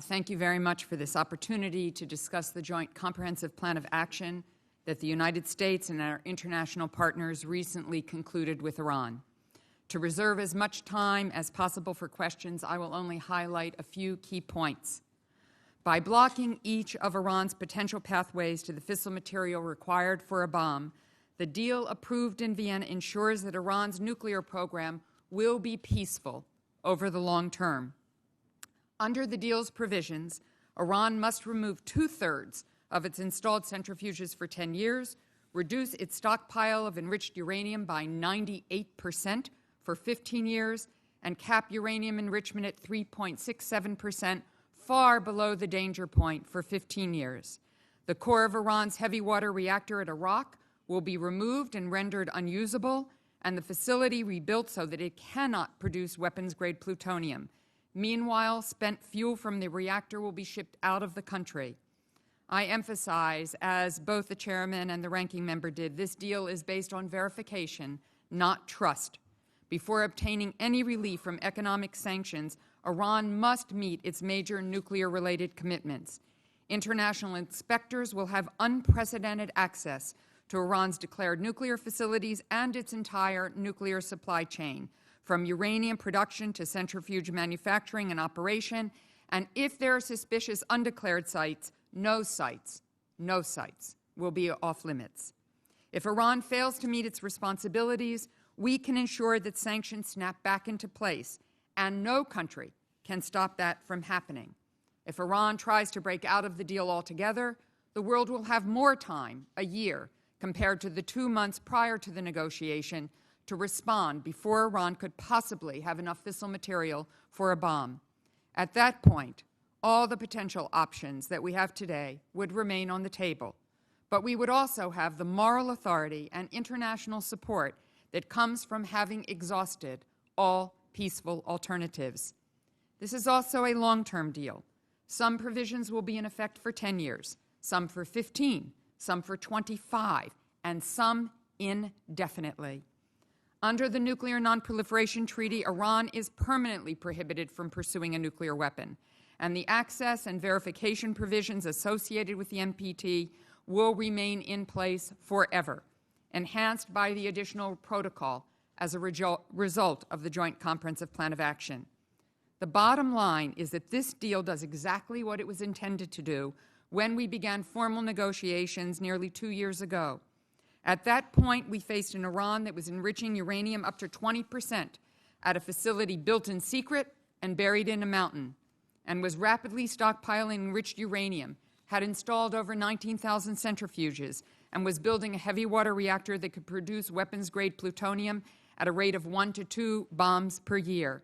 Thank you very much for this opportunity to discuss the Joint Comprehensive Plan of Action that the United States and our international partners recently concluded with Iran. To reserve as much time as possible for questions, I will only highlight a few key points. By blocking each of Iran's potential pathways to the fissile material required for a bomb, the deal approved in Vienna ensures that Iran's nuclear program will be peaceful over the long term. Under the deal's provisions, Iran must remove 2/3 of its installed centrifuges for 10 years, reduce its stockpile of enriched uranium by 98% for 15 years, and cap uranium enrichment at 3.67%, far below the danger point, for 15 years. The core of Iran's heavy water reactor at Arak will be removed and rendered unusable, and the facility rebuilt so that it cannot produce weapons-grade plutonium. Meanwhile, spent fuel from the reactor will be shipped out of the country. I emphasize, as both the chairman and the ranking member did, this deal is based on verification, not trust. Before obtaining any relief from economic sanctions, Iran must meet its major nuclear-related commitments. International inspectors will have unprecedented access to Iran's declared nuclear facilities and its entire nuclear supply chain, from uranium production to centrifuge manufacturing and operation, and if there are suspicious undeclared sites, no sites will be off limits. If Iran fails to meet its responsibilities, we can ensure that sanctions snap back into place, and no country can stop that from happening. If Iran tries to break out of the deal altogether, the world will have more time, a year, compared to the 2 months prior to the negotiation, to respond before Iran could possibly have enough fissile material for a bomb. At that point, all the potential options that we have today would remain on the table, but we would also have the moral authority and international support that comes from having exhausted all peaceful alternatives. This is also a long-term deal. Some provisions will be in effect for 10 years, some for 15, some for 25, and some indefinitely. Under the Nuclear Non-Proliferation Treaty, Iran is permanently prohibited from pursuing a nuclear weapon, and the access and verification provisions associated with the NPT will remain in place forever, enhanced by the additional protocol as a result of the Joint Comprehensive Plan of Action. The bottom line is that this deal does exactly what it was intended to do when we began formal negotiations nearly 2 years ago. At that point, we faced an Iran that was enriching uranium up to 20% at a facility built in secret and buried in a mountain, and was rapidly stockpiling enriched uranium, had installed over 19,000 centrifuges, and was building a heavy water reactor that could produce weapons-grade plutonium at a rate of 1 to 2 bombs per year.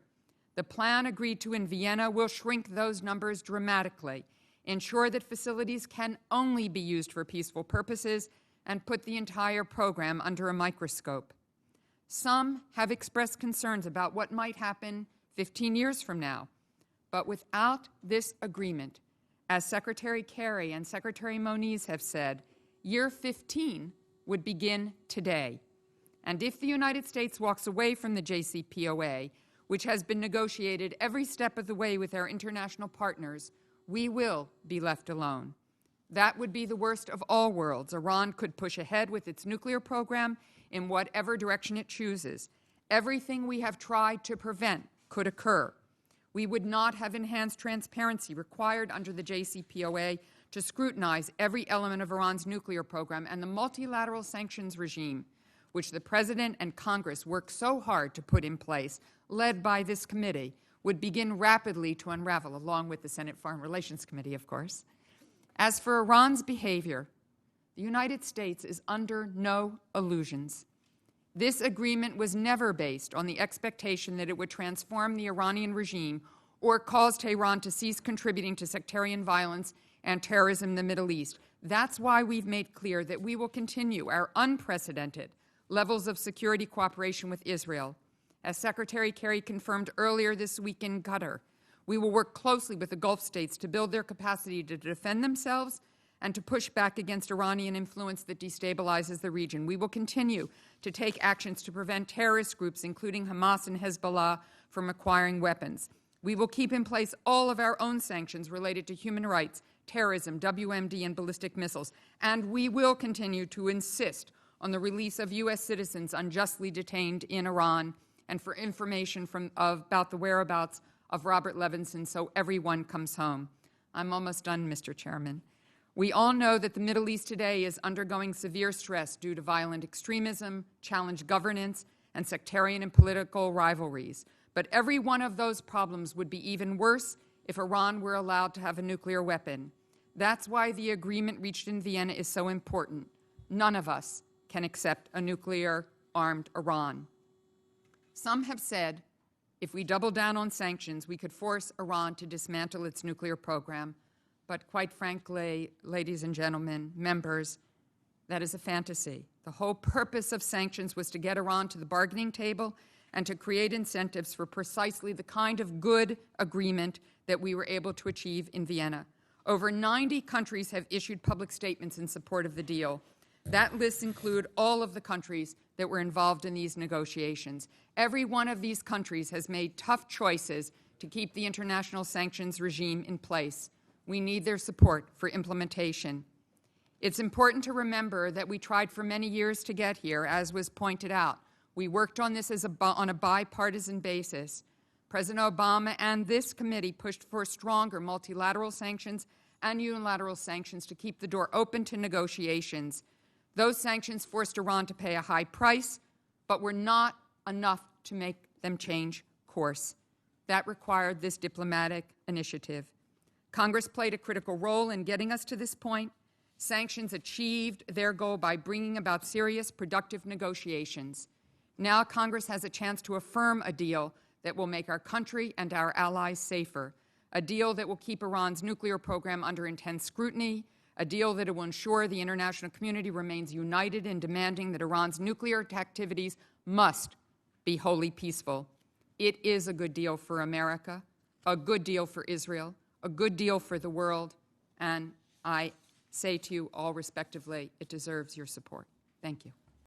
The plan agreed to in Vienna will shrink those numbers dramatically, ensure that facilities can only be used for peaceful purposes, and put the entire program under a microscope. Some have expressed concerns about what might happen 15 years from now. But without this agreement, as Secretary Kerry and Secretary Moniz have said, year 15 would begin today. And if the United States walks away from the JCPOA, which has been negotiated every step of the way with our international partners, we will be left alone. That would be the worst of all worlds. Iran could push ahead with its nuclear program in whatever direction it chooses. Everything we have tried to prevent could occur. We would not have enhanced transparency required under the JCPOA to scrutinize every element of Iran's nuclear program, and the multilateral sanctions regime, which the President and Congress worked so hard to put in place, led by this committee, would begin rapidly to unravel, along with the Senate Foreign Relations Committee, of course. As for Iran's behavior, the United States is under no illusions. This agreement was never based on the expectation that it would transform the Iranian regime or cause Tehran to cease contributing to sectarian violence and terrorism in the Middle East. That's why we've made clear that we will continue our unprecedented levels of security cooperation with Israel. As Secretary Kerry confirmed earlier this week in Qatar, we will work closely with the Gulf states to build their capacity to defend themselves and to push back against Iranian influence that destabilizes the region. We will continue to take actions to prevent terrorist groups, including Hamas and Hezbollah, from acquiring weapons. We will keep in place all of our own sanctions related to human rights, terrorism, WMD, and ballistic missiles, and we will continue to insist on the release of U.S. citizens unjustly detained in Iran and for information about the whereabouts of Robert Levinson so everyone comes home. I'm almost done, Mr. Chairman. We all know that the Middle East today is undergoing severe stress due to violent extremism, challenged governance, and sectarian and political rivalries. But every one of those problems would be even worse if Iran were allowed to have a nuclear weapon. That's why the agreement reached in Vienna is so important. None of us can accept a nuclear-armed Iran. Some have said if we double down on sanctions, we could force Iran to dismantle its nuclear program. But quite frankly, ladies and gentlemen, members, that is a fantasy. The whole purpose of sanctions was to get Iran to the bargaining table and to create incentives for precisely the kind of good agreement that we were able to achieve in Vienna. Over 90 countries have issued public statements in support of the deal. That list includes all of the countries that were involved in these negotiations. Every one of these countries has made tough choices to keep the international sanctions regime in place. We need their support for implementation. It's important to remember that we tried for many years to get here, as was pointed out. We worked on this on a bipartisan basis. President Obama and this committee pushed for stronger multilateral sanctions and unilateral sanctions to keep the door open to negotiations. Those sanctions forced Iran to pay a high price, but were not enough to make them change course. That required this diplomatic initiative. Congress played a critical role in getting us to this point. Sanctions achieved their goal by bringing about serious, productive negotiations. Now Congress has a chance to affirm a deal that will make our country and our allies safer, a deal that will keep Iran's nuclear program under intense scrutiny, a deal that will ensure the international community remains united in demanding that Iran's nuclear activities must be wholly peaceful. It is a good deal for America, a good deal for Israel, a good deal for the world, and I say to you all respectively, it deserves your support. Thank you.